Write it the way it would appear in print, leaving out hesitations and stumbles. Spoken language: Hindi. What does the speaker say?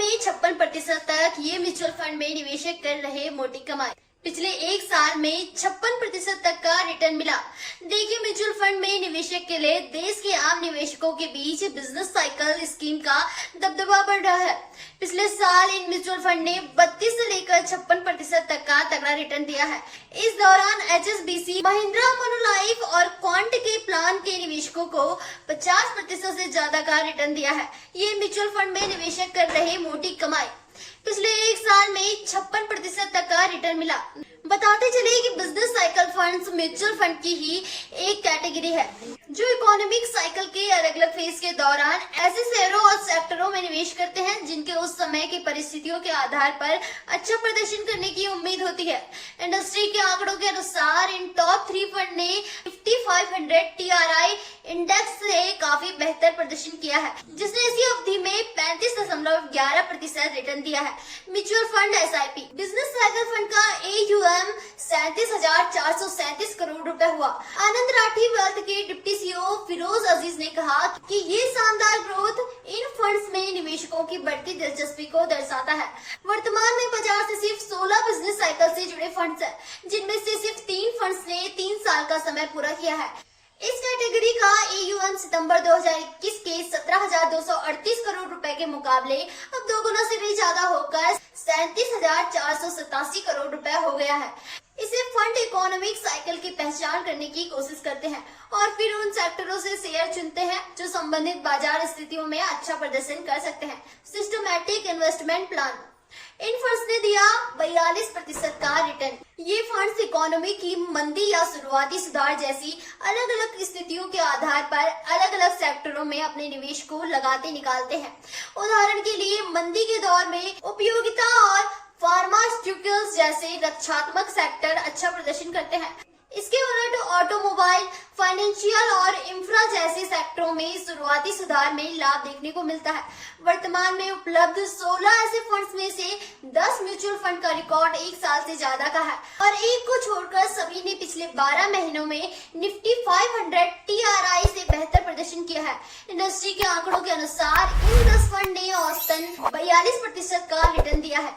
में 56% तक ये म्यूचुअल फंड में निवेशक कर रहे मोटी कमाई। पिछले एक साल में 56% तक का रिटर्न मिला। देखिए, म्यूचुअल फंड में निवेशक के लिए देश के आम निवेशकों के बीच बिजनेस साइकिल स्कीम का दबदबा बढ़ रहा है। पिछले साल इन म्यूचुअल फंड ने 32 से लेकर 56% तक का तगड़ा रिटर्न दिया है। इस दौरान HSBC, महिंद्रा, मनुलाइफ और क्वांट के प्लान के निवेशकों को 50% से ज्यादा का रिटर्न दिया है। ये म्यूचुअल फंड में निवेशक कर रहे मोटी कमाई। पिछले एक साल में 56% तक का रिटर्न मिला। बताते चले कि business cycle funds mutual fund की ही एक कैटेगरी है जो इकोनॉमिक साइकिल के अलग अलग फेज के दौरान ऐसे शेयरों और सेक्टरों में निवेश करते हैं जिनके उस समय की परिस्थितियों के आधार पर अच्छा प्रदर्शन करने की उम्मीद होती है। इंडस्ट्री के आंकड़ों के अनुसार इन टॉप 3 फंड ने 5500 TRI इंडेक्स से काफी बेहतर प्रदर्शन किया है, जिसने इसी अवधि में 35.11% रिटर्न दिया है। Mutual fund SIP business cycle fund का AUM 37,437 करोड़ रुपए हुआ। आनंद राठी वेल्थ के डिप्टी CEO फिरोज अजीज ने कहा कि ये शानदार ग्रोथ इन फंड्स में निवेशकों की बढ़ती दिलचस्पी को दर्शाता है। वर्तमान में बाजार से सिर्फ 16 बिजनेस साइकिल से जुड़े फंड्स हैं, जिनमें से सिर्फ 3 फंड्स ने 3 साल का समय पूरा किया है। इस कैटेगरी का AUM सितंबर 2021 के 17,238 करोड़ रुपए के मुकाबले अब 2 गुना से भी ज्यादा होकर 37,487 करोड़ रुपए हो गया है। इसे फंड इकोनॉमिक साइकिल की पहचान करने की कोशिश करते हैं और फिर उन सेक्टरों से शेयर चुनते हैं जो संबंधित बाजार स्थितियों में अच्छा प्रदर्शन कर सकते हैं। Systematic investment plan in funds ने दिया 42% का रिटर्न। ये फंड्स इकोनॉमी की मंदी या शुरुआती सुधार जैसी अलग अलग स्थितियों के आधार पर अलग अलग सेक्टरों में अपने निवेश को लगाते निकालते हैं। उदाहरण के लिए मंदी के दौर में उपयोगिता और फार्मास्यूटिकल्स जैसे रक्षात्मक सेक्टर अच्छा प्रदर्शन करते हैं। इसके उलट ऑटोमोबाइल, फाइनेंशियल और इंफ्रा जैसे सेक्टरों में शुरुआती सुधार में लाभ देखने को मिलता है। वर्तमान में उपलब्ध 16 ऐसे फंड्स में से 10 म्यूचुअल फंड का रिकॉर्ड एक साल से ज्यादा का है और एक को छोड़कर सभी ने पिछले 12 महीनों में निफ्टी 500 TRI से बेहतर प्रदर्शन किया है। इंडस्ट्री के आंकड़ों के अनुसार इन 10 फंड ने औसतन 42% का रिटर्न दिया है।